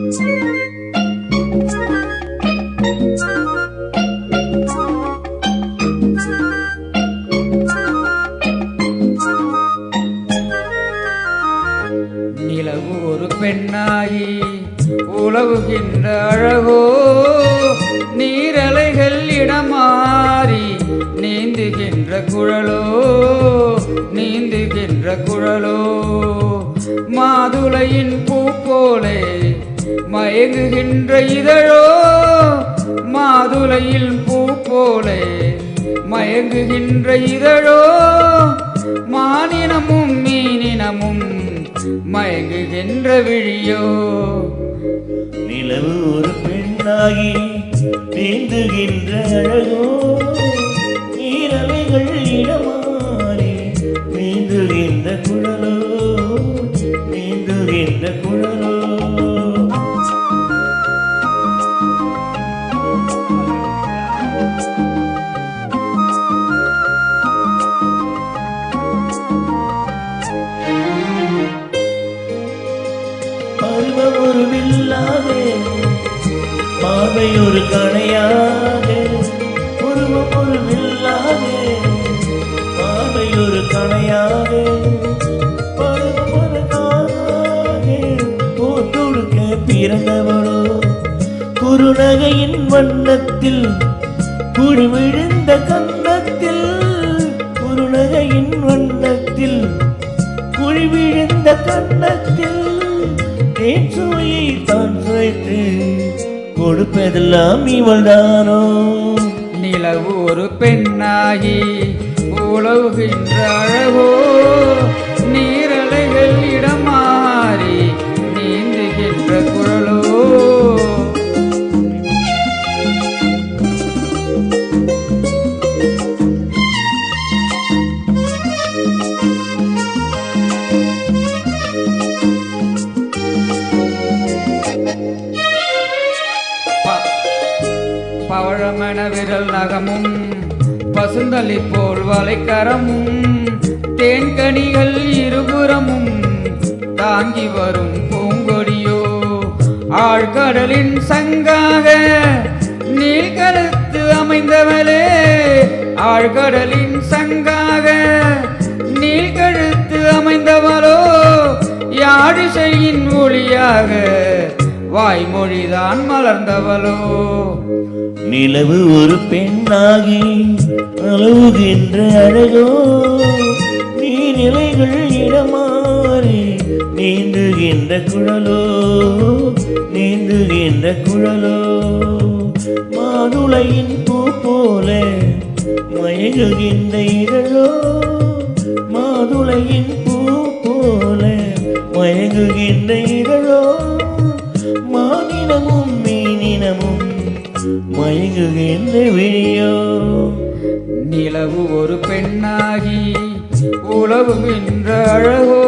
நிலவு ஒரு பெண்ணாகி உலவுகின்ற அழகோ, நீரலைகள் இடமாறி நீந்துகின்ற குழலோ, நீந்துகின்ற குழலோ. மாதுளையின் பூ போலே மயங்குகின்ற இதழோ, மாதுளையில் பூ போலே மயங்குகின்ற இதழோ. மானினமும் மீனினமும் மயங்குகின்ற விழியோ. நிலவு ஒரு பெண்ணாகி நீந்துகின்ற அழகோ, நீரலைகள் இடமாறி நீந்துகின்ற குழலோ, நீந்துகின்ற குழலோ. பருவம் ஒரு வில்லாவே, பார்வை ஒரு கணையாக. பருவம் ஒரு வில்லாவே, பார்வை ஒரு கணையாக. பருவம் ஒரு காயாக போட்டொடுக்க பிறந்தவளோ, குறுநகையின் வண்ணத்தில் குடி விழுந்த கன்னத்தில். குறுநகையின் வண்ணத்தில் குழி விழுந்த கன்னத்தில் தேன் சுவையை தான் சுவைத்து கொடுப்பதெல்லாம் இவள்தானோ. நிலவு ஒரு பெண்ணாகி உலவுகின்ற அழகோ, நீரலைகள் இடமாறி நீந்துகின்ற குழலோ. பவழமென விரல் நகமும் பசுந்தளி போல் வளைக்கரமும், தேன்கனிகள் இருபுறமும் தாங்கி வரும் பூங்கொடியோ. ஆழ்கடலின் சங்காக நீள்கழுத்து அமைந்தவளே, ஆழ்கடலின் சங்காக நீள்கழுத்து அமைந்தவளோ. யாழிசையின் ஒளியாக வாய்மொழிதான் மலர்ந்தவளோ. நிலவு ஒரு பெண்ணாகி அழுகின்ற அழகோ, நீர்நிலைகள் இடமாறி நீந்துகின்ற குழலோ, நீந்துகின்ற குழலோ. மாதுளையின் பூ போல மயங்குகின்ற இதழோ, மாதுளையின் பூ போல மயங்குகின்ற இதழோ. மானினமும் மீனினமும் மயங்குகின்ற விழியோ. நிலவு ஒரு பெண்ணாகி உலவுகின்ற அழகோ,